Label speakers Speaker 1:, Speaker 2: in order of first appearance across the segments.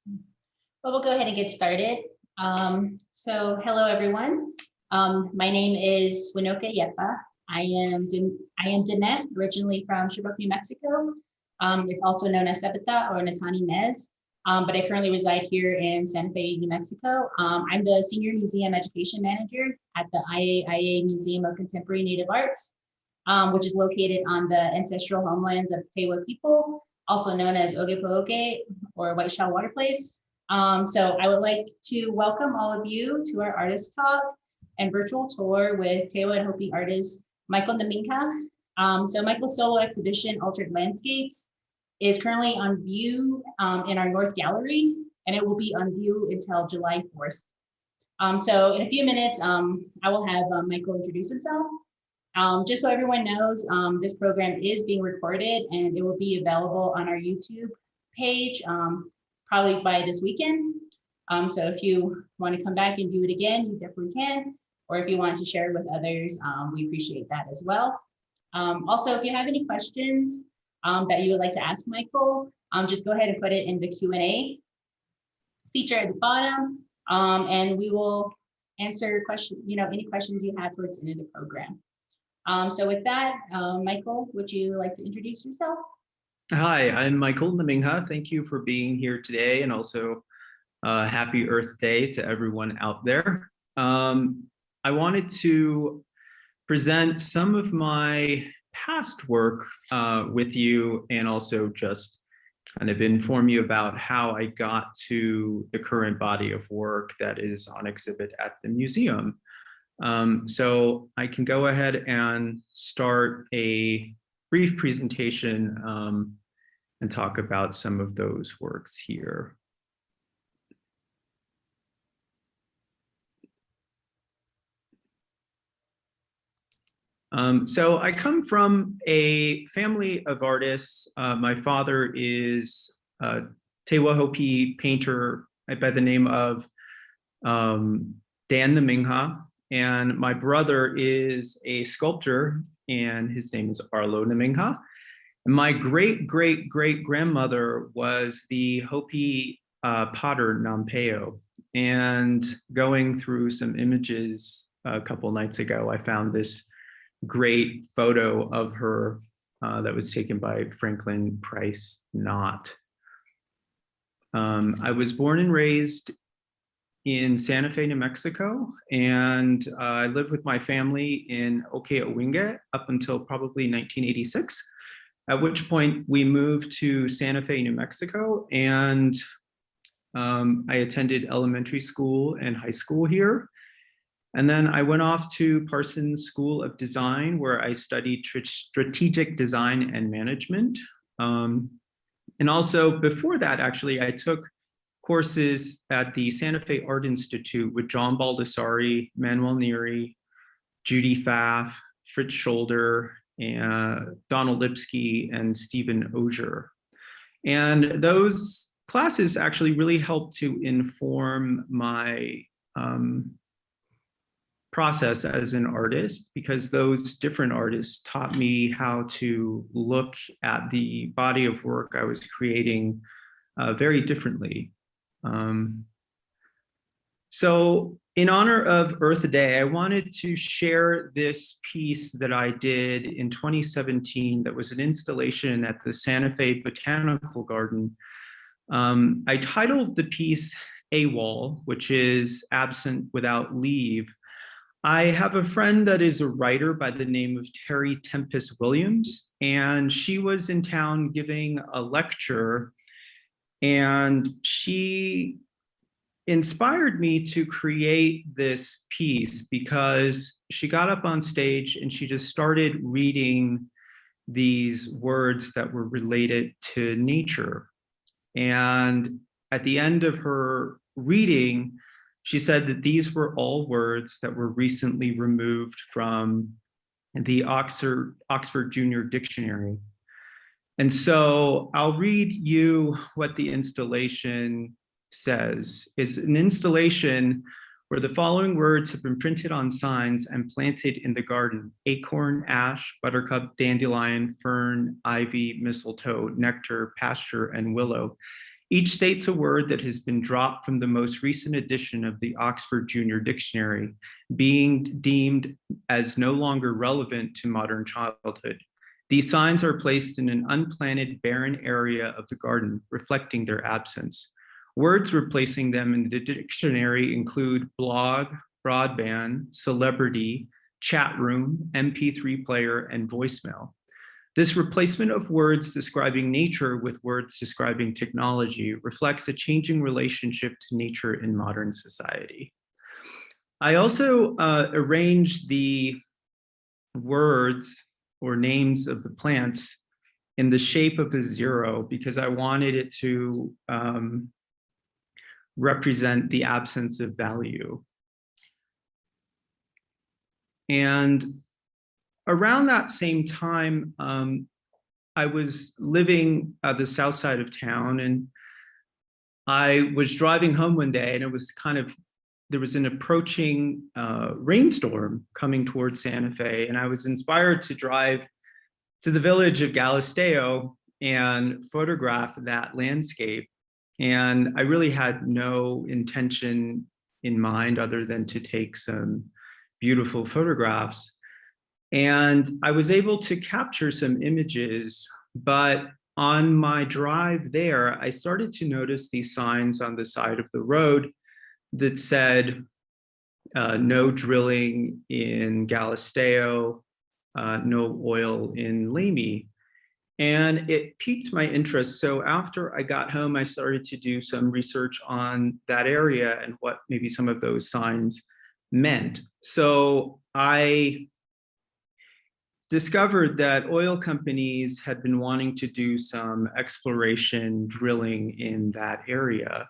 Speaker 1: Well, we'll go ahead and get started. Hello everyone. My name is Winoka Yepa. I am Danette, originally from Sherbrooke, New Mexico. It's also known as Sebeta or Natani Nez, but I currently reside here in Santa Fe, New Mexico. I'm the Senior Museum Education Manager at the IAIA Museum of Contemporary Native Arts, which is located on the ancestral homelands of Tewa people, also known as Ogepoke or White Shell Water Place. So I would like to welcome all of you to our artist talk and virtual tour with Tewa and Hopi artist Michael Namingha. Michael's solo exhibition, Altered Landscapes, is currently on view in our North Gallery, and it will be on view until July 4th. So in a few minutes, I will have Michael introduce himself. Just so everyone knows, this program is being recorded and it will be available on our YouTube page probably by this weekend. So if you want to come back and view it again, you definitely can. Or if you want to share it with others, we appreciate that as well. Also, if you have any questions that you would like to ask Michael, just go ahead and put it in the Q&A feature at the bottom, and we will answer any questions you have towards the end of the program. So with that, Michael, would you like to introduce yourself?
Speaker 2: Hi, I'm Michael Namingha. Thank you for being here today, and also happy Earth Day to everyone out there. I wanted to present some of my past work with you, and also just kind of inform you about how I got to the current body of work that is on exhibit at the museum. So I can go ahead and start a brief presentation and talk about some of those works here. So I come from a family of artists. My father is a Tewa Hopi painter by the name of Dan Namingha. And my brother is a sculptor, and his name is Arlo Namingha. And my great-great-great-grandmother was the Hopi potter Nampeo. And going through some images a couple nights ago, I found this great photo of her that was taken by Franklin Price Knott. I was born and raised in Santa Fe, New Mexico, and I lived with my family in Okeowinge up until probably 1986, at which point we moved to Santa Fe, New Mexico, and I attended elementary school and high school here. And then I went off to Parsons School of Design, where I studied strategic design and management. And also before that, actually, I took courses at the Santa Fe Art Institute with John Baldessari, Manuel Neri, Judy Pfaff, Fritz Scholder, and Donald Lipsky, and Stephen Osier. And those classes actually really helped to inform my process as an artist, because those different artists taught me how to look at the body of work I was creating very differently. So in honor of Earth Day, I wanted to share this piece that I did in 2017 that was an installation at the Santa Fe Botanical Garden. I titled the piece AWOL, which is absent without leave. I have a friend that is a writer by the name of Terry Tempest Williams, and she was in town giving a lecture, and she inspired me to create this piece because she got up on stage and she just started reading these words that were related to nature. And at the end of her reading, she said that these were all words that were recently removed from the Oxford Junior Dictionary. And so I'll read you what the installation says. It's an installation where the following words have been printed on signs and planted in the garden: acorn, ash, buttercup, dandelion, fern, ivy, mistletoe, nectar, pasture, and willow. Each states a word that has been dropped from the most recent edition of the Oxford Junior Dictionary, being deemed as no longer relevant to modern childhood. These signs are placed in an unplanted, barren area of the garden, reflecting their absence. Words replacing them in the dictionary include blog, broadband, celebrity, chat room, MP3 player, and voicemail. This replacement of words describing nature with words describing technology reflects a changing relationship to nature in modern society. I also arranged the words or names of the plants in the shape of a zero because I wanted it to represent the absence of value. And around that same time, I was living at the south side of town, and I was driving home one day, and it was there was an approaching rainstorm coming towards Santa Fe, and I was inspired to drive to the village of Galisteo and photograph that landscape. And I really had no intention in mind other than to take some beautiful photographs. And I was able to capture some images, but on my drive there, I started to notice these signs on the side of the road that said, no drilling in Galisteo, no oil in Lamy. And it piqued my interest. So after I got home, I started to do some research on that area and what maybe some of those signs meant. So I discovered that oil companies had been wanting to do some exploration drilling in that area.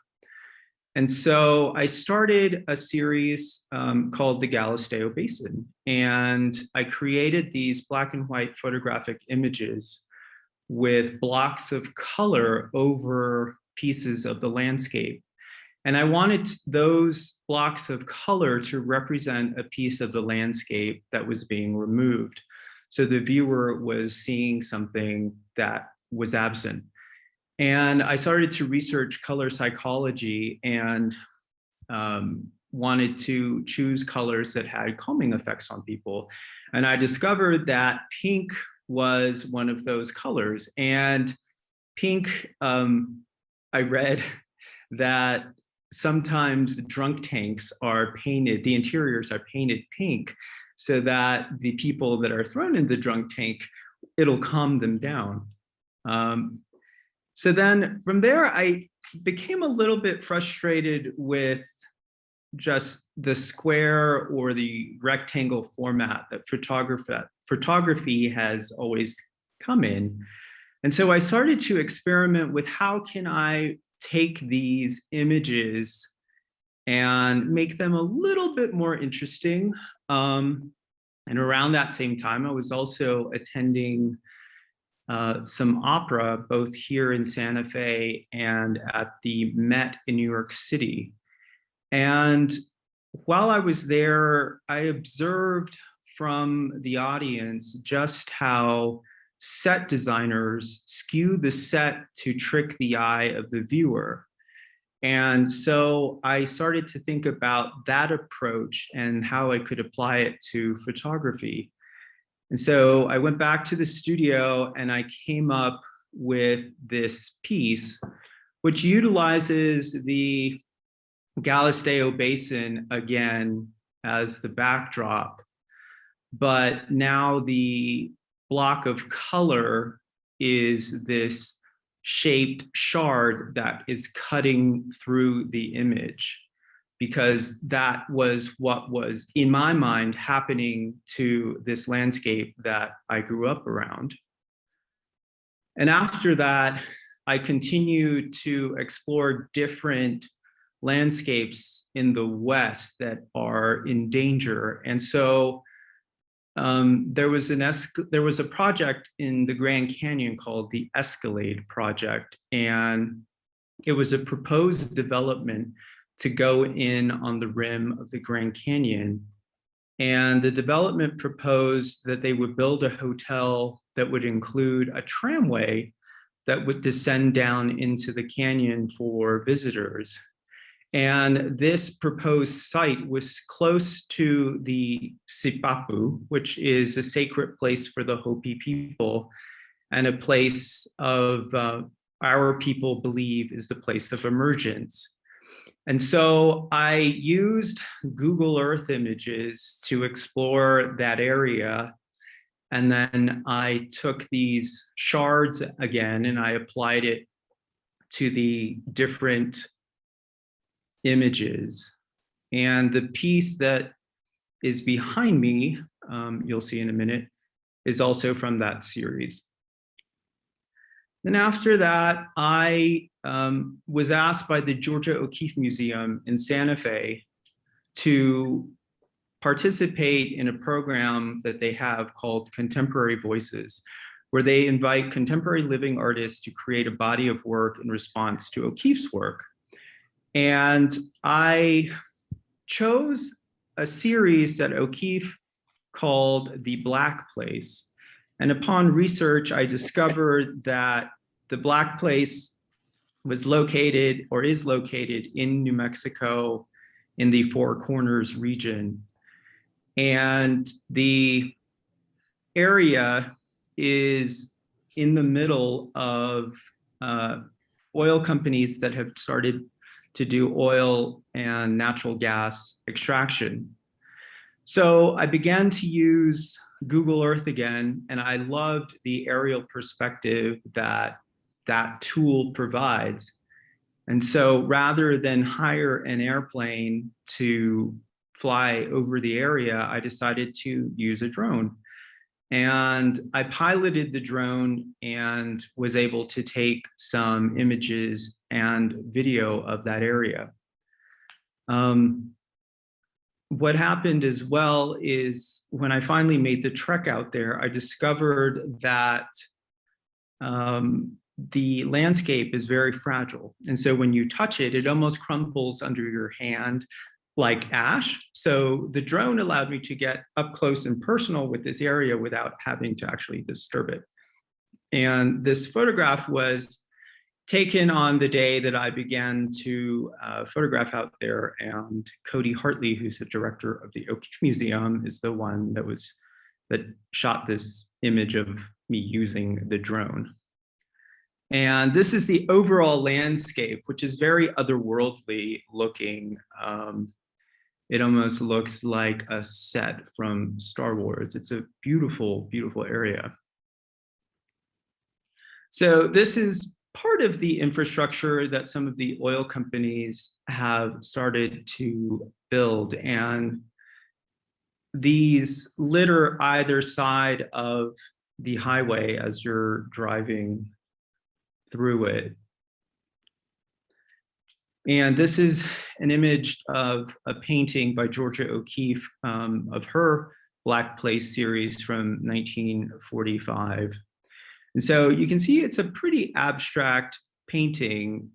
Speaker 2: And so I started a series called the Galisteo Basin. And I created these black and white photographic images with blocks of color over pieces of the landscape. And I wanted those blocks of color to represent a piece of the landscape that was being removed. So the viewer was seeing something that was absent. And I started to research color psychology and wanted to choose colors that had calming effects on people. And I discovered that pink was one of those colors. And pink, I read that sometimes drunk tanks are painted, the interiors are painted pink so that the people that are thrown in the drunk tank, it'll calm them down. So then from there, I became a little bit frustrated with just the square or the rectangle format that photography has always come in. And so I started to experiment with how can I take these images and make them a little bit more interesting. And around that same time, I was also attending some opera, both here in Santa Fe and at the Met in New York City. And while I was there, I observed from the audience just how set designers skew the set to trick the eye of the viewer. And so I started to think about that approach and how I could apply it to photography. And so I went back to the studio and I came up with this piece, which utilizes the Galisteo Basin again as the backdrop. But now the block of color is this shaped shard that is cutting through the image, because that was what was, in my mind, happening to this landscape that I grew up around. And after that, I continued to explore different landscapes in the West that are in danger. And so there was a project in the Grand Canyon called the Escalade Project, and it was a proposed development to go in on the rim of the Grand Canyon. And the development proposed that they would build a hotel that would include a tramway that would descend down into the canyon for visitors. And this proposed site was close to the Sipapu, which is a sacred place for the Hopi people and a place of our people believe is the place of emergence. And so I used Google Earth images to explore that area. And then I took these shards again and I applied it to the different images. And the piece that is behind me, you'll see in a minute, is also from that series. Then after that, I was asked by the Georgia O'Keeffe Museum in Santa Fe to participate in a program that they have called Contemporary Voices, where they invite contemporary living artists to create a body of work in response to O'Keeffe's work. And I chose a series that O'Keeffe called The Black Place. And upon research, I discovered that the Black Place was located or is located in New Mexico in the Four Corners region. And the area is in the middle of oil companies that have started to do oil and natural gas extraction. So I began to use Google Earth again, and I loved the aerial perspective that that tool provides. And so rather than hire an airplane to fly over the area, I decided to use a drone. And I piloted the drone and was able to take some images and video of that area. What happened as well is when I finally made the trek out there, I discovered that the landscape is very fragile. And so when you touch it, it almost crumbles under your hand like ash. So the drone allowed me to get up close and personal with this area without having to actually disturb it. And this photograph was taken on the day that I began to photograph out there. And Cody Hartley, who's the director of the O'Keeffe Museum, is the one that shot this image of me using the drone. And this is the overall landscape, which is very otherworldly looking. It almost looks like a set from Star Wars. It's a beautiful, beautiful area. So this is part of the infrastructure that some of the oil companies have started to build. And these litter either side of the highway as you're driving through it. And this is an image of a painting by Georgia O'Keeffe of her Black Place series from 1945. And so you can see it's a pretty abstract painting.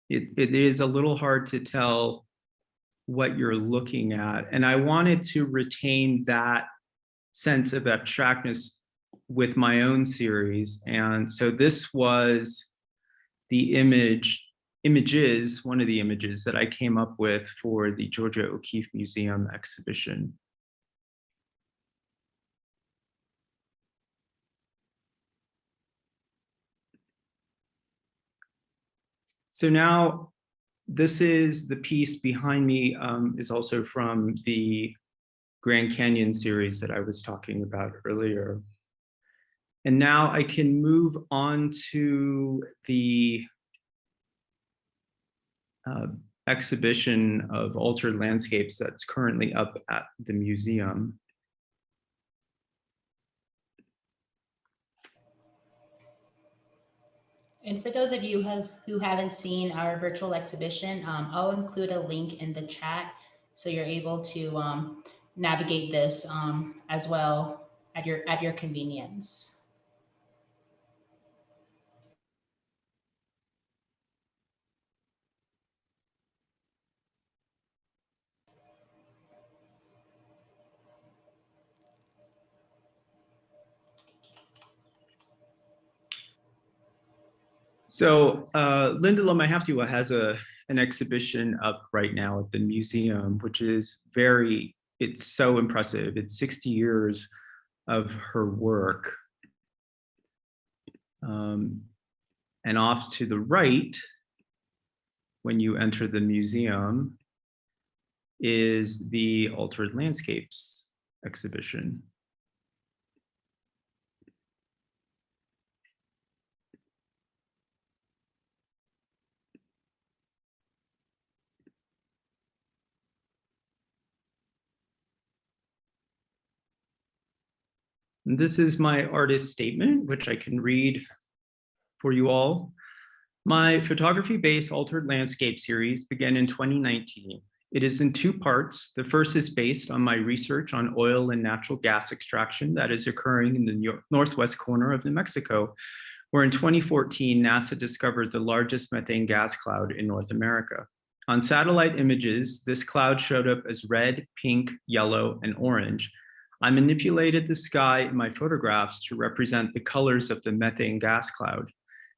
Speaker 2: It is a little hard to tell what you're looking at. And I wanted to retain that sense of abstractness with my own series. And so this was the images, one of the images that I came up with for the Georgia O'Keeffe Museum exhibition. So now this is the piece behind me, is also from the Grand Canyon series that I was talking about earlier. And now I can move on to the exhibition of altered landscapes that's currently up at the museum.
Speaker 1: And for those of you who haven't seen our virtual exhibition, I'll include a link in the chat so you're able to navigate this as well at your convenience.
Speaker 2: Linda Lomahaftiwa has an exhibition up right now at the museum, which is it's so impressive. It's 60 years of her work. And off to the right, when you enter the museum, is the Altered Landscapes exhibition. And this is my artist statement, which I can read for you all. My photography-based Altered Landscape series began in 2019. It is in two parts. The first is based on my research on oil and natural gas extraction that is occurring in the northwest corner of New Mexico, where in 2014, NASA discovered the largest methane gas cloud in North America. On satellite images, this cloud showed up as red, pink, yellow, and orange. I manipulated the sky in my photographs to represent the colors of the methane gas cloud.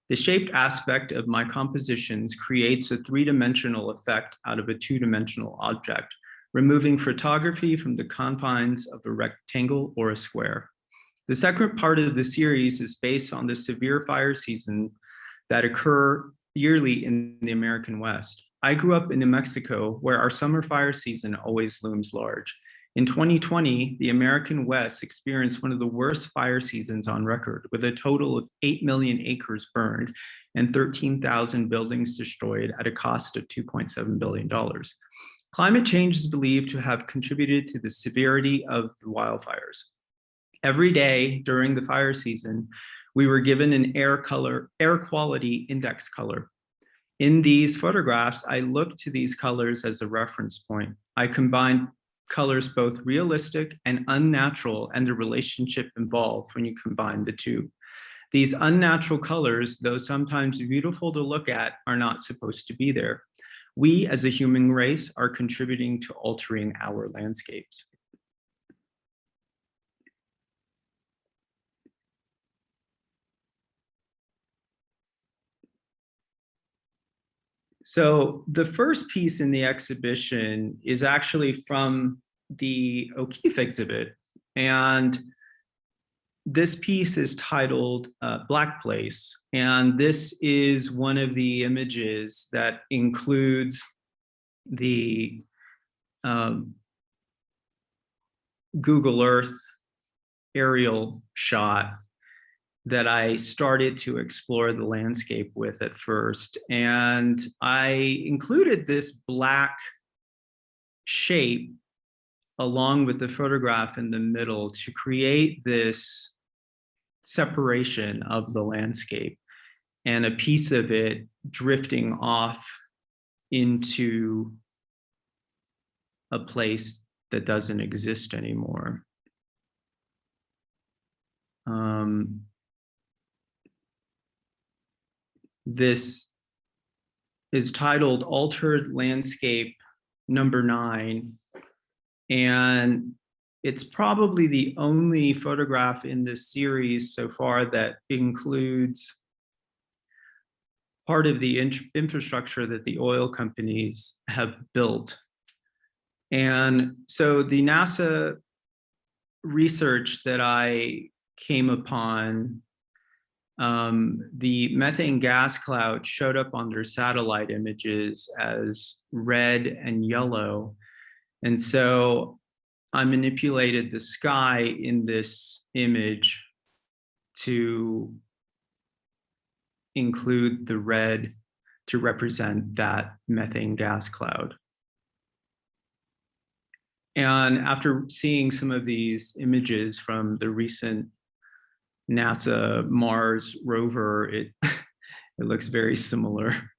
Speaker 2: The shaped aspect of my compositions creates a three-dimensional effect out of a two-dimensional object, removing photography from the confines of a rectangle or a square. The second part of the series is based on the severe fire season that occur yearly in the American West. I grew up in New Mexico, where our summer fire season always looms large. In 2020, the American West experienced one of the worst fire seasons on record, with a total of 8 million acres burned and 13,000 buildings destroyed at a cost of $2.7 billion. Climate change is believed to have contributed to the severity of the wildfires. Every day during the fire season, we were given an air quality index color. In these photographs, I look to these colors as a reference point. I combined colors both realistic and unnatural and the relationship involved when you combine the two. These unnatural colors, though sometimes beautiful to look at, are not supposed to be there. We as a human race are contributing to altering our landscapes. So the first piece in the exhibition is actually from the O'Keeffe exhibit. And this piece is titled Black Place. And this is one of the images that includes the Google Earth aerial shot that I started to explore the landscape with at first. And I included this black shape along with the photograph in the middle to create this separation of the landscape and a piece of it drifting off into a place that doesn't exist anymore. This is titled Altered Landscape number 9. And it's probably the only photograph in this series so far that includes part of the infrastructure that the oil companies have built. And so the NASA research that I came upon, the methane gas cloud showed up on their satellite images as red and yellow. And so I manipulated the sky in this image to include the red to represent that methane gas cloud. And after seeing some of these images from the recent NASA Mars rover, it looks very similar.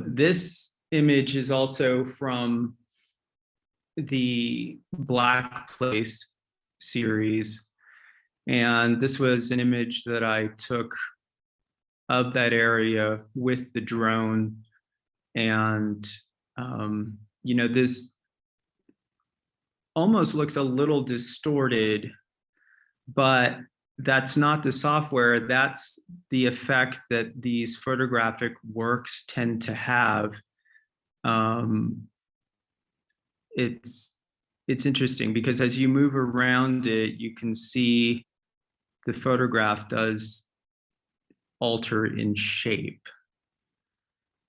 Speaker 2: This image is also from the Black Place series. And this was an image that I took of that area with the drone. And, you know, this almost looks a little distorted, but that's not the software, that's the effect that these photographic works tend to have. It's interesting because as you move around it, you can see the photograph does alter in shape.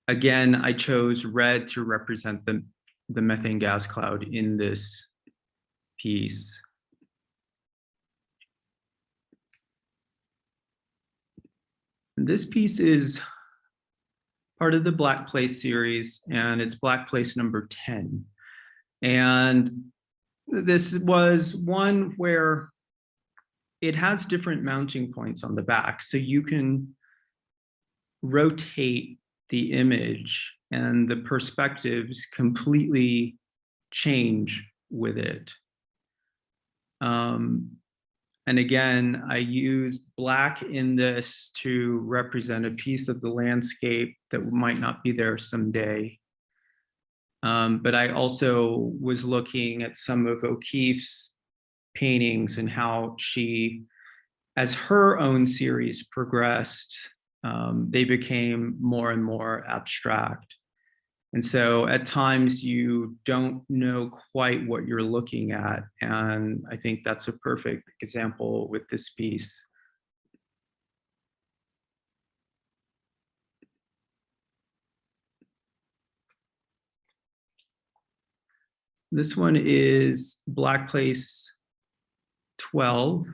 Speaker 2: Again, I chose red to represent the methane gas cloud in this piece. This piece is part of the Black Place series, and it's Black Place number 10. And this was one where it has different mounting points on the back, so you can rotate the image and the perspectives completely change with it. And again, I used black in this to represent a piece of the landscape that might not be there someday. But I also was looking at some of O'Keeffe's paintings and how she, as her own series progressed, they became more and more abstract. And so at times you don't know quite what you're looking at. And I think that's a perfect example with this piece. This one is Black Place 12.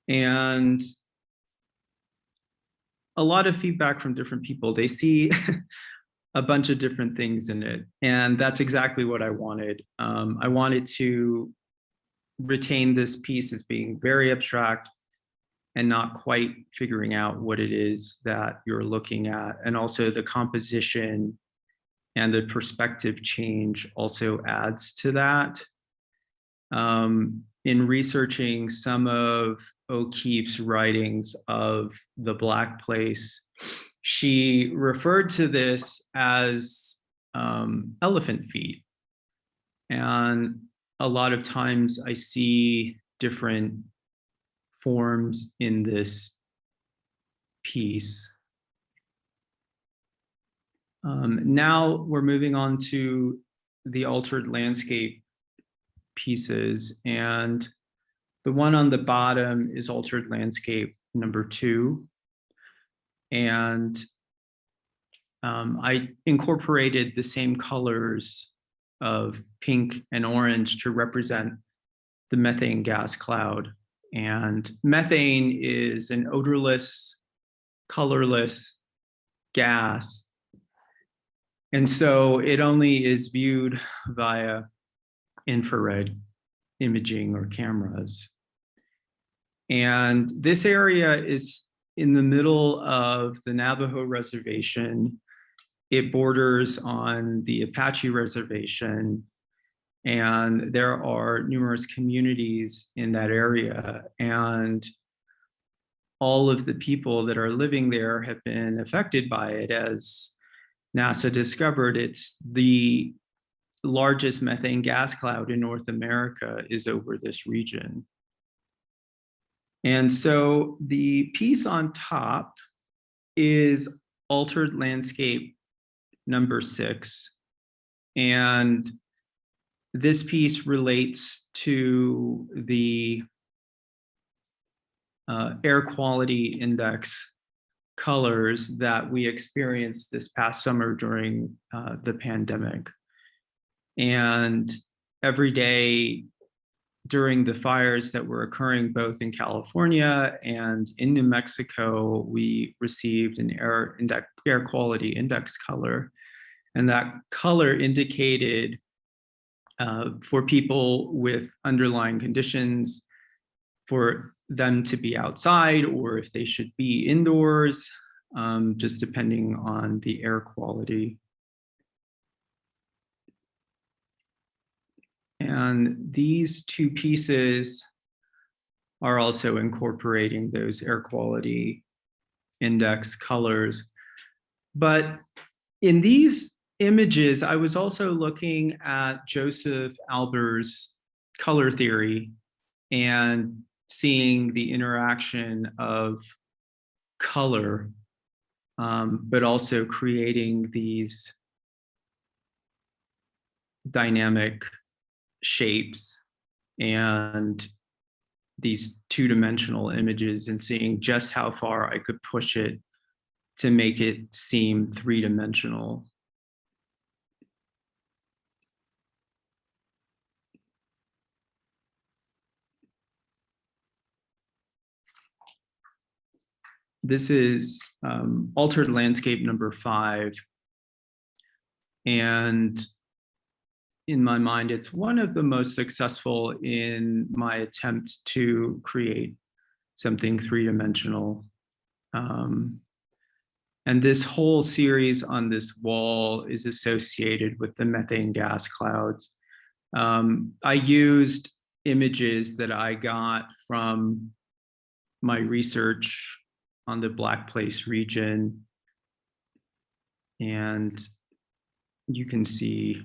Speaker 2: And a lot of feedback from different people. They see a bunch of different things in it. And that's exactly what I wanted. I wanted to retain this piece as being very abstract and not quite figuring out what it is that you're looking at. And also the composition and the perspective change also adds to that. In researching some of O'Keeffe's writings of the Black Place, she referred to this as elephant feet. And a lot of times I see different forms in this piece. Now we're moving on to the altered landscape pieces. And the one on the bottom is altered landscape number 2. And I incorporated the same colors of pink and orange to represent the methane gas cloud. And methane is an odorless, colorless gas. And so it only is viewed via infrared imaging or cameras. And this area is in the middle of the Navajo reservation. It borders on the Apache reservation, and there are numerous communities in that area. And all of the people that are living there have been affected by it. As NASA discovered, it's the largest methane gas cloud in North America is over this region. And so the piece on top is altered landscape number 6. And this piece relates to the air quality index colors that we experienced this past summer during the pandemic. And every day during the fires that were occurring both in California and in New Mexico, we received an air quality index color. And that color indicated for people with underlying conditions, for them to be outside or if they should be indoors, just depending on the air quality. And these two pieces are also incorporating those air quality index colors. But in these images, I was also looking at Joseph Albers' color theory and seeing the interaction of color, but also creating these dynamic shapes and these two-dimensional images, and seeing just how far I could push it to make it seem three-dimensional. This is Altered Landscape number 5. And in my mind, it's one of the most successful in my attempt to create something three-dimensional. And this whole series on this wall is associated with the methane gas clouds. I used images that I got from my research on the Black Place region. And you can see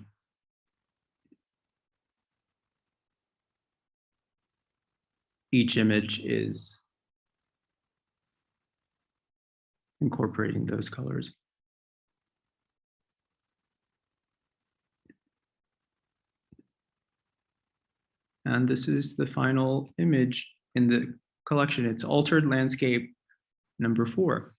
Speaker 2: each image is incorporating those colors. And this is the final image in the collection. It's Altered Landscape number 4.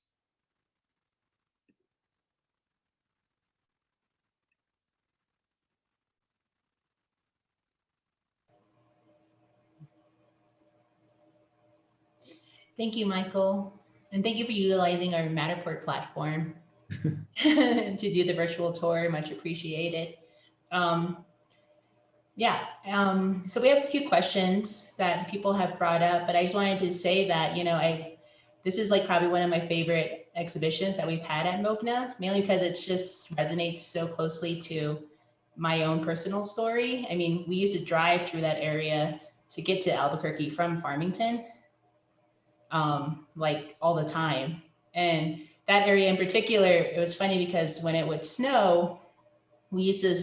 Speaker 1: Thank you, Michael. And thank you for utilizing our Matterport platform to do the virtual tour. Much appreciated. So we have a few questions that people have brought up, but I just wanted to say that, this is like probably one of my favorite exhibitions that we've had at MOCNA, mainly because it just resonates so closely to my own personal story. I mean, we used to drive through that area to get to Albuquerque from Farmington, like all the time. And that area in particular, it was funny because when it would snow, we used to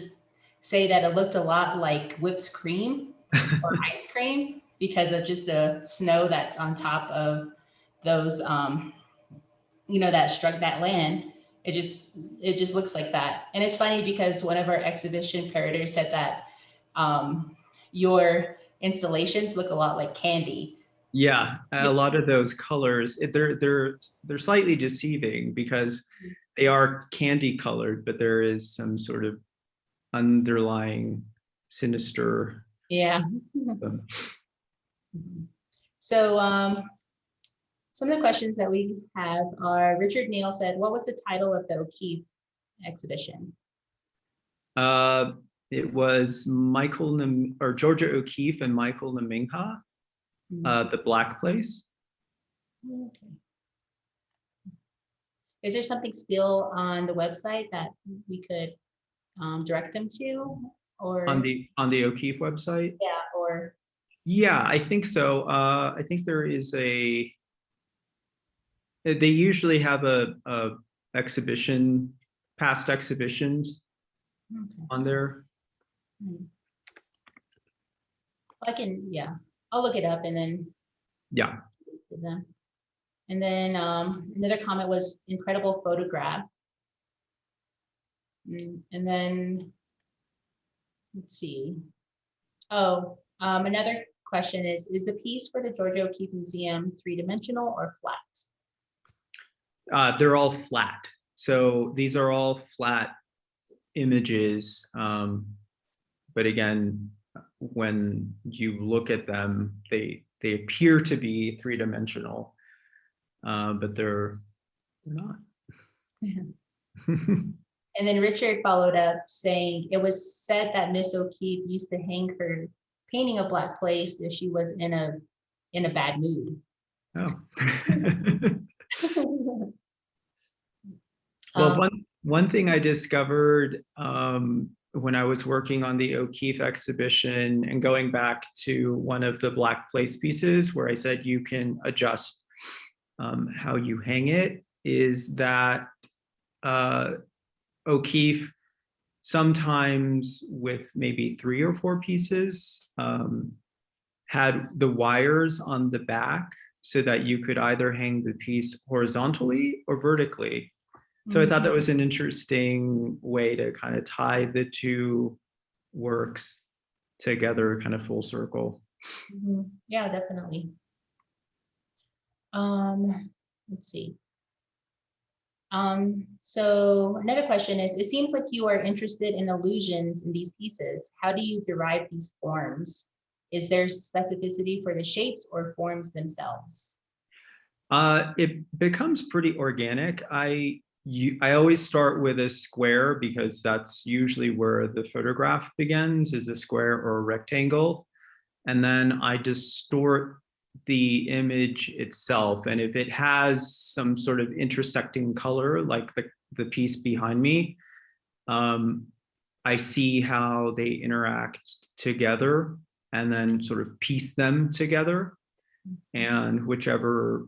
Speaker 1: say that it looked a lot like whipped cream or ice cream because of just the snow that's on top of those, that struck that land. It just looks like that. And it's funny because one of our exhibition curators said that your installations look a lot like candy.
Speaker 2: Yeah, a lot of those colors, they're slightly deceiving because they are candy colored, but there is some sort of underlying sinister.
Speaker 1: Yeah. So some of the questions that we have are, Richard Neal said, what was the title of the O'Keeffe exhibition?
Speaker 2: It was Georgia O'Keeffe and Michael Namingha, The Black Place.
Speaker 1: Okay. Is there something still on the website that we could direct them to, or
Speaker 2: on the O'Keeffe website?
Speaker 1: Yeah, or
Speaker 2: yeah, I think so. I think there is they usually have a exhibition, past exhibitions on there.
Speaker 1: I'll look it up and then
Speaker 2: Yeah.
Speaker 1: them. And then another comment was incredible photograph. And then let's see. Oh, another question is the piece for the Georgia O'Keeffe Museum three-dimensional or flat?
Speaker 2: They're all flat. So these are all flat images. But again, when you look at them, they appear to be three-dimensional, but they're not.
Speaker 1: And then Richard followed up saying, it was said that Miss O'Keeffe used to hang her painting of Black Place if she was in a bad mood.
Speaker 2: Oh. Well, one thing I discovered when I was working on the O'Keeffe exhibition and going back to one of the Black Place pieces where I said you can adjust how you hang it, is that O'Keeffe, sometimes with maybe 3 or 4 pieces, had the wires on the back so that you could either hang the piece horizontally or vertically. So I thought that was an interesting way to kind of tie the two works together, kind of full circle.
Speaker 1: Yeah, definitely. Let's see. So another question is, it seems like you are interested in illusions in these pieces. How do you derive these forms? Is there specificity for the shapes or forms themselves?
Speaker 2: It becomes pretty organic. I always start with a square because that's usually where the photograph begins, is a square or a rectangle. And then I distort the image itself. And if it has some sort of intersecting color, like the piece behind me, I see how they interact together and then sort of piece them together. And whichever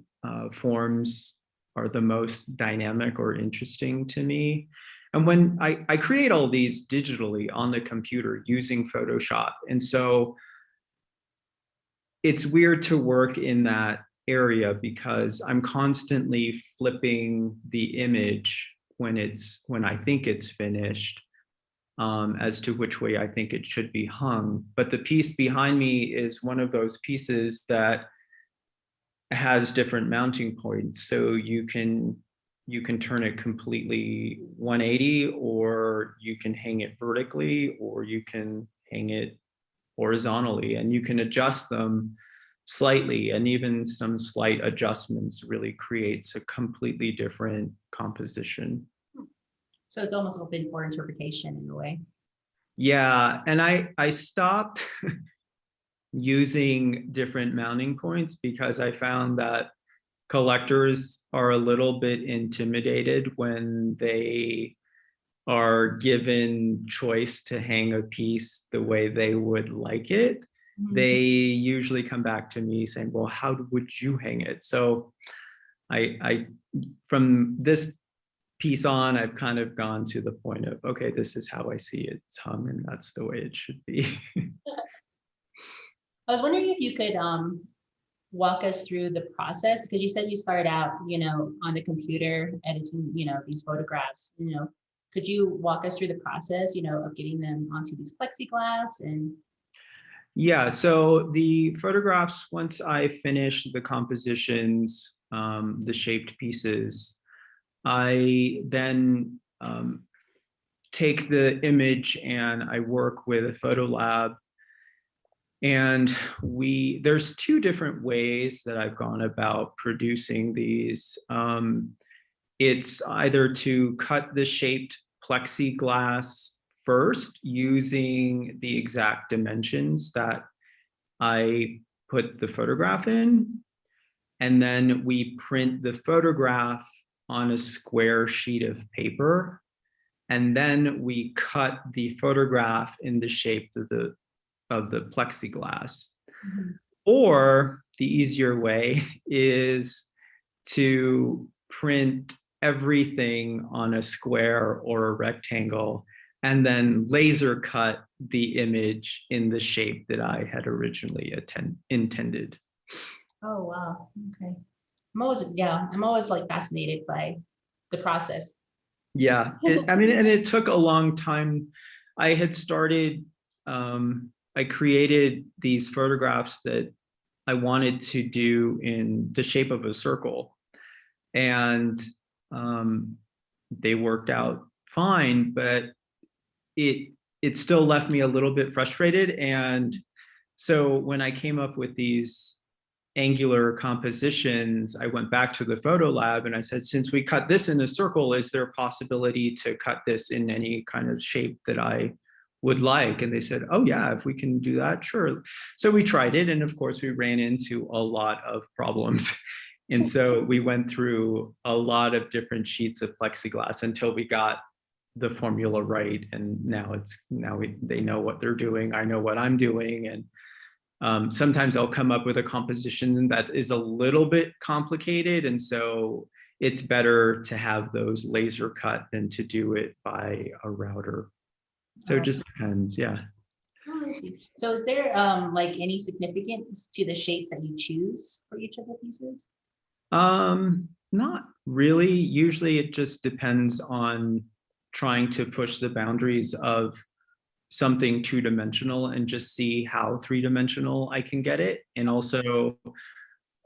Speaker 2: forms are the most dynamic or interesting to me. And when I create all these digitally on the computer using Photoshop. And so it's weird to work in that area because I'm constantly flipping the image when I think it's finished, as to which way I think it should be hung. But the piece behind me is one of those pieces that has different mounting points. So you can turn it completely 180, or you can hang it vertically, or you can hang it horizontally, and you can adjust them slightly, and even some slight adjustments really creates a completely different composition.
Speaker 1: So it's almost open for interpretation in a way.
Speaker 2: Yeah, and I stopped using different mounting points because I found that collectors are a little bit intimidated when they are given choice to hang a piece the way they would like it. They usually come back to me saying, well, how would you hang it? So I from this piece on, I've kind of gone to the point of, okay, this is how I see it. It's hung, and that's the way it should be.
Speaker 1: I was wondering if you could walk us through the process, because you said you started out, on the computer editing, these photographs, could you walk us through the process, of getting them onto these plexiglass and.
Speaker 2: Yeah, so the photographs, once I finish the compositions, the shaped pieces, I then take the image and I work with a photo lab. And there's two different ways that I've gone about producing these. It's either to cut the shaped plexiglass first using the exact dimensions that I put the photograph in, and then we print the photograph on a square sheet of paper, and then we cut the photograph in the shape of the plexiglass. Or the easier way is to print everything on a square or a rectangle and then laser cut the image in the shape that I had originally intended.
Speaker 1: Oh, wow. Okay. I'm always like fascinated by the process.
Speaker 2: Yeah, and it took a long time. I had started, I created these photographs that I wanted to do in the shape of a circle. And they worked out fine, but it still left me a little bit frustrated. And so when I came up with these angular compositions, I went back to the photo lab and I said, since we cut this in a circle, is there a possibility to cut this in any kind of shape that I would like? And they said, oh yeah, if we can do that, sure. So we tried it. And of course we ran into a lot of problems. And so we went through a lot of different sheets of plexiglass until we got the formula right. And now they know what they're doing. I know what I'm doing. And sometimes I'll come up with a composition that is a little bit complicated. And so it's better to have those laser cut than to do it by a router. So it just depends. Yeah.
Speaker 1: Oh, I see. So is there like any significance to the shapes that you choose for each of the pieces?
Speaker 2: Not really. Usually it just depends on trying to push the boundaries of something two-dimensional and just see how three-dimensional I can get it. And also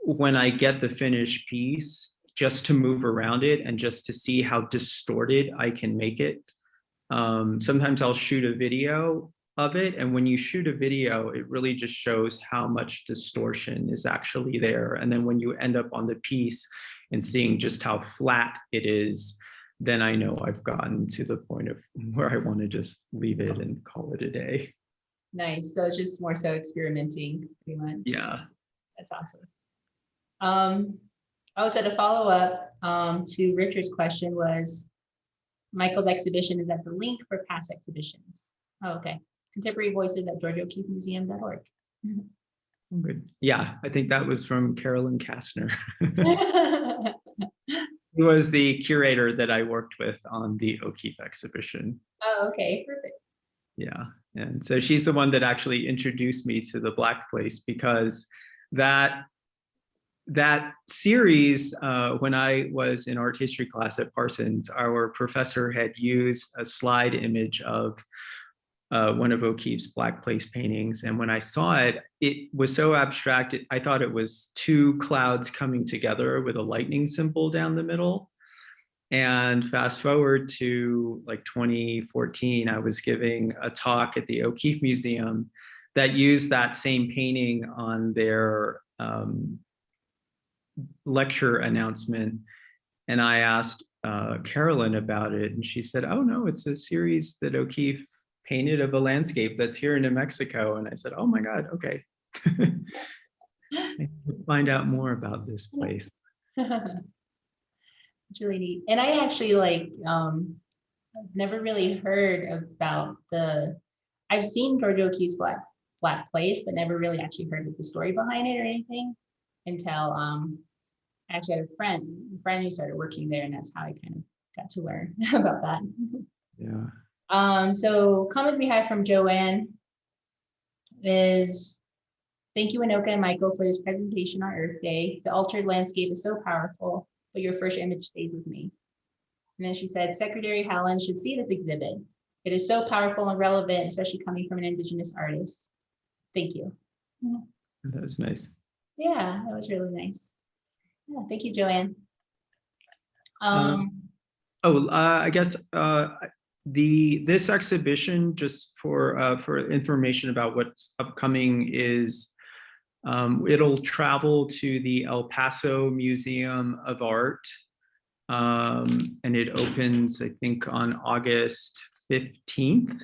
Speaker 2: when I get the finished piece, just to move around it and just to see how distorted I can make it. Sometimes I'll shoot a video of it, and when you shoot a video, it really just shows how much distortion is actually there. And then when you end up on the piece and seeing just how flat it is, then I know I've gotten to the point of where I want to just leave it and call it a day.
Speaker 1: Nice. So it's just more so experimenting, pretty much.
Speaker 2: Yeah.
Speaker 1: That's awesome. Also to follow up to Richard's question was, Michael's exhibition is at the link for past exhibitions. Oh, okay. Contemporary Voices at GeorgiaO'KeefeMuseum.org.
Speaker 2: Good. Yeah, I think that was from Carolyn Kastner. He was the curator that I worked with on the O'Keefe exhibition.
Speaker 1: Oh, okay, perfect.
Speaker 2: Yeah, and so she's the one that actually introduced me to the Black Place, because that series, when I was in art history class at Parsons, our professor had used a slide image of one of O'Keeffe's Black Place paintings. And when I saw it, it was so abstract, I thought it was two clouds coming together with a lightning symbol down the middle. And fast forward to like 2014, I was giving a talk at the O'Keeffe Museum that used that same painting on their lecture announcement. And I asked Carolyn about it, and she said, oh no, it's a series that O'Keeffe painted of a landscape that's here in New Mexico. And I said, oh my God, okay. Find out more about this place.
Speaker 1: It's really neat. And I actually I've never really heard about I've seen Georgia O'Keeffe's Black Place, but never really actually heard of the story behind it or anything until I actually had a friend who started working there, and that's how I kind of got to learn about that.
Speaker 2: Yeah.
Speaker 1: So comment we have from Joanne is, thank you, Anoka and Michael, for this presentation on Earth Day. The altered landscape is so powerful, but your first image stays with me. And then she said, Secretary Howland should see this exhibit. It is so powerful and relevant, especially coming from an Indigenous artist. Thank you.
Speaker 2: That was nice.
Speaker 1: Yeah, that was really nice. Yeah, thank you, Joanne.
Speaker 2: I guess this exhibition, just for information about what's upcoming, is it'll travel to the El Paso Museum of Art, and it opens, I think, on August 15th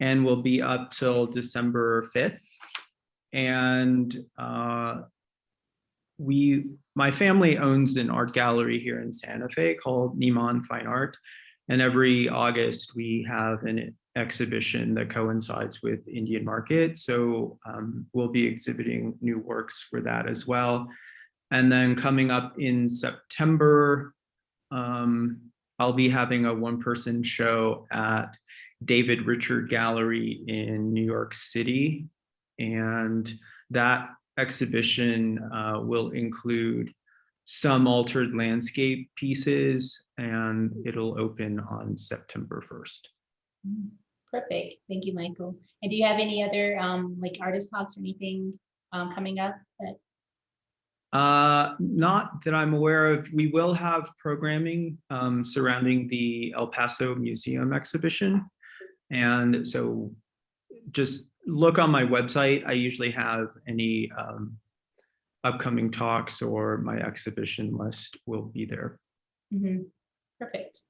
Speaker 2: and will be up till December 5th. And my family owns an art gallery here in Santa Fe called Niman Fine Art. And every August we have an exhibition that coincides with Indian Market. So we'll be exhibiting new works for that as well. And then coming up in September, I'll be having a one-person show at David Richard Gallery in New York City. And that exhibition will include some altered landscape pieces, and it'll open on September 1st.
Speaker 1: Perfect. Thank you, Michael. And do you have any other like artist talks or anything coming up?
Speaker 2: Not that I'm aware of. We will have programming surrounding the El Paso Museum exhibition. And so just look on my website. I usually have any upcoming talks, or my exhibition list will be there.
Speaker 1: Perfect.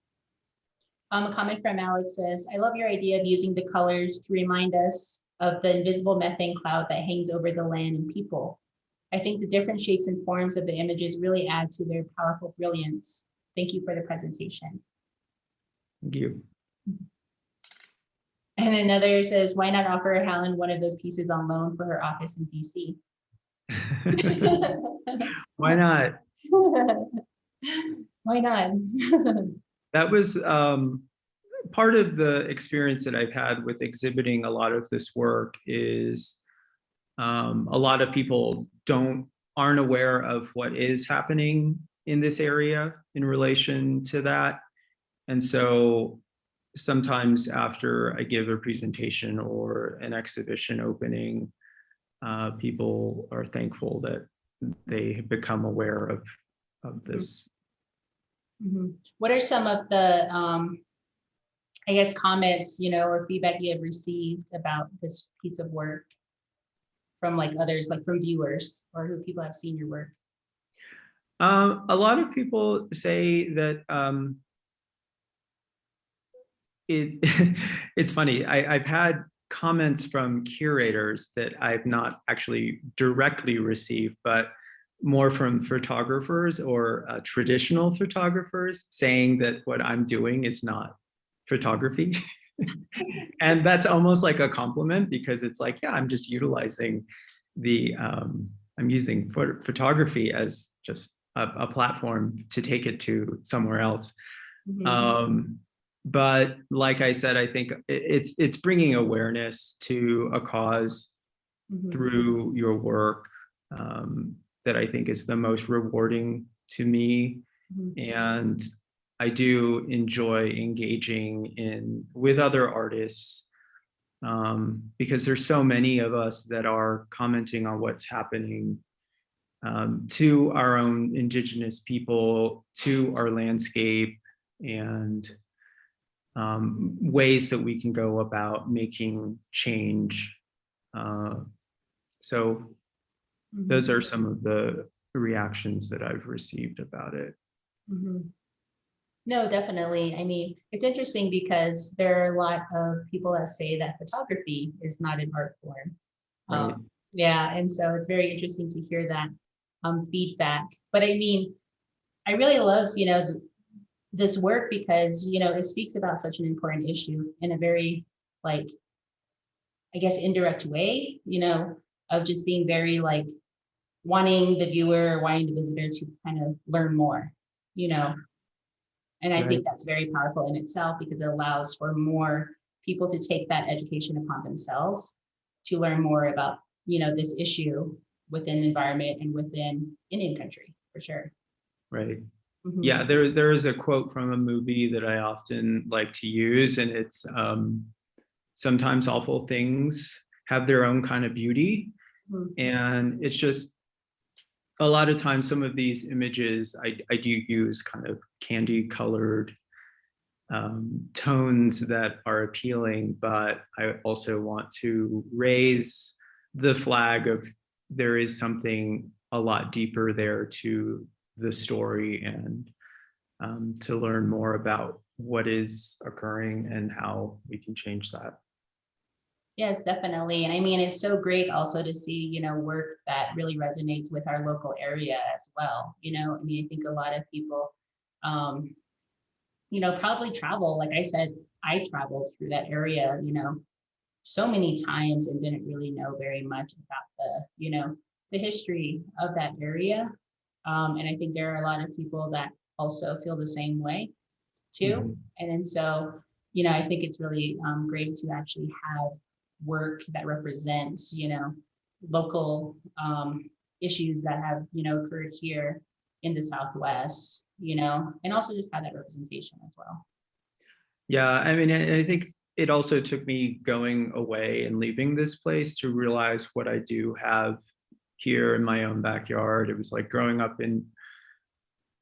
Speaker 1: A comment from Alex says, I love your idea of using the colors to remind us of the invisible methane cloud that hangs over the land and people. I think the different shapes and forms of the images really add to their powerful brilliance. Thank you for the presentation.
Speaker 2: Thank you.
Speaker 1: And another says, why not offer Helen one of those pieces on loan for her office in DC?
Speaker 2: Why not?
Speaker 1: Why not?
Speaker 2: That was part of the experience that I've had with exhibiting a lot of this work is a lot of people aren't aware of what is happening in this area in relation to that. And so sometimes after I give a presentation or an exhibition opening, people are thankful that they have become aware of this.
Speaker 1: Mm-hmm. What are some of the, I guess, comments, or feedback you have received about this piece of work from like others, like from viewers or who people have seen your work?
Speaker 2: A lot of people say that it's funny. I've had comments from curators that I've not actually directly received, but more from photographers or traditional photographers saying that what I'm doing is not photography. And that's almost like a compliment, because it's like, yeah, I'm just utilizing I'm using photography as just a platform to take it to somewhere else.
Speaker 1: Mm-hmm.
Speaker 2: But like I said, I think it's bringing awareness to a cause
Speaker 1: Mm-hmm.
Speaker 2: through your work that I think is the most rewarding to me.
Speaker 1: Mm-hmm.
Speaker 2: And I do enjoy engaging with other artists because there's so many of us that are commenting on what's happening to our own indigenous people, to our landscape, and ways that we can go about making change. So those are some of the reactions that I've received about it.
Speaker 1: Mm-hmm. No, definitely. I mean, it's interesting because there are a lot of people that say that photography is not an art form.
Speaker 2: Right.
Speaker 1: Yeah, and so it's very interesting to hear that feedback. But I mean, I really love, this work because, it speaks about such an important issue in a very, like, I guess, indirect way, of just being very like wanting the viewer, wanting the visitor to kind of learn more, and I
Speaker 2: Right.
Speaker 1: think that's very powerful in itself because it allows for more people to take that education upon themselves to learn more about, this issue within the environment and within Indian country, for sure.
Speaker 2: Right.
Speaker 1: Mm-hmm.
Speaker 2: Yeah, there is a quote from a movie that I often like to use, and it's sometimes awful things have their own kind of beauty.
Speaker 1: Mm-hmm.
Speaker 2: And it's just a lot of times some of these images I do use kind of candy colored tones that are appealing, but I also want to raise the flag of there is something a lot deeper there to the story, and to learn more about what is occurring and how we can change that.
Speaker 1: Yes, definitely. And I mean, it's so great also to see, work that really resonates with our local area as well. I mean, I think a lot of people, um, probably travel. Like I said, I traveled through that area, so many times and didn't really know very much about the history of that area. And I think there are a lot of people that also feel the same way too.
Speaker 2: Mhm.
Speaker 1: And then so, I think it's really great to actually have work that represents, local issues that have, occurred here in the Southwest, and also just have that representation as well.
Speaker 2: Yeah, I mean, I think it also took me going away and leaving this place to realize what I do have here in my own backyard. It was like growing up in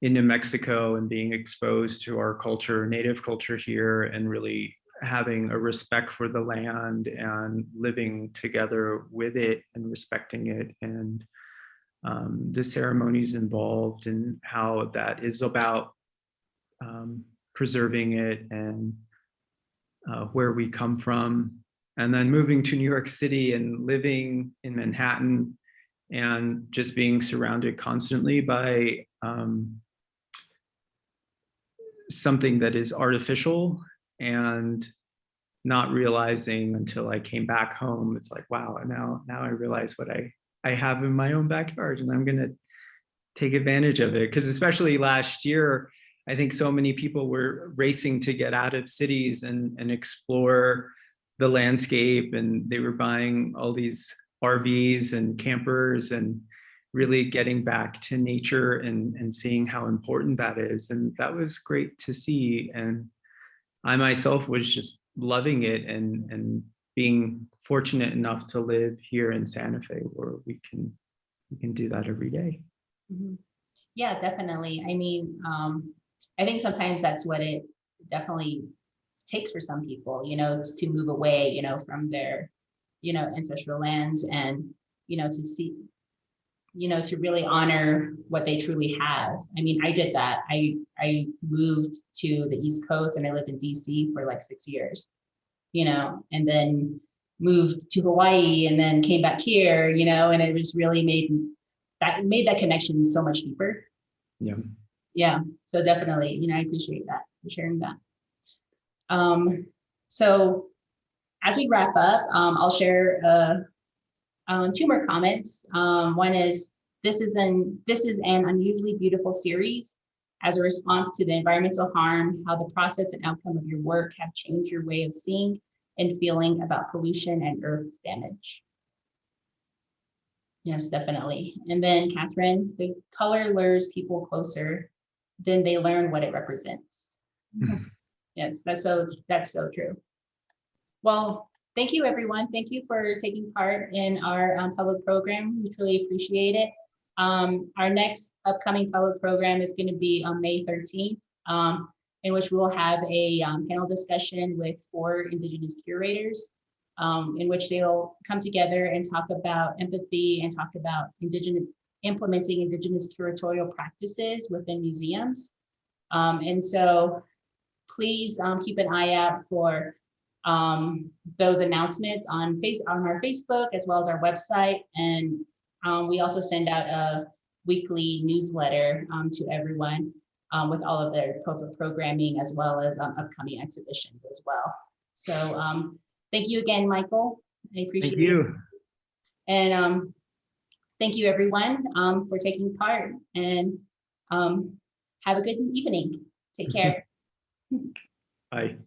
Speaker 2: New Mexico and being exposed to our culture, native culture here, and really having a respect for the land and living together with it and respecting it, and the ceremonies involved and how that is about preserving it and where we come from. And then moving to New York City and living in Manhattan and just being surrounded constantly by something that is artificial, and not realizing until I came back home, it's like, wow, now I realize what I have in my own backyard, and I'm going to take advantage of it. Because especially last year, I think so many people were racing to get out of cities and explore the landscape, and they were buying all these RVs and campers and really getting back to nature and seeing how important that is. And that was great to see. And I myself was just loving it and being fortunate enough to live here in Santa Fe, where we can do that every day.
Speaker 1: Mhm. Yeah, definitely. I mean, I think sometimes that's what it definitely takes for some people, it's to move away, from their, ancestral lands and, to see, to really honor what they truly have. I mean, I did that. I moved to the East Coast and I lived in DC for like 6 years, and then moved to Hawaii and then came back here, and it was really made that connection so much deeper.
Speaker 2: Yeah.
Speaker 1: Yeah. So definitely, I appreciate that for sharing that. So as we wrap up, I'll share two more comments. One is this is an unusually beautiful series as a response to the environmental harm, how the process and outcome of your work have changed your way of seeing and feeling about pollution and Earth's damage. Yes, definitely. And then Catherine, the color lures people closer, then they learn what it represents. Yes, that's so true. Well, thank you, everyone. Thank you for taking part in our public program. We truly appreciate it. Our next upcoming public program is going to be on May 13th, in which we will have a panel discussion with 4 Indigenous curators, in which they'll come together and talk about empathy and talk about implementing Indigenous curatorial practices within museums. And so please keep an eye out for those announcements on our Facebook as well as our website. And we also send out a weekly newsletter to everyone with all of their programming as well as upcoming exhibitions as well. So thank you again, Michael. I appreciate
Speaker 2: Thank you.
Speaker 1: it. And thank you, everyone, for taking part. And have a good evening. Take care.
Speaker 2: Bye.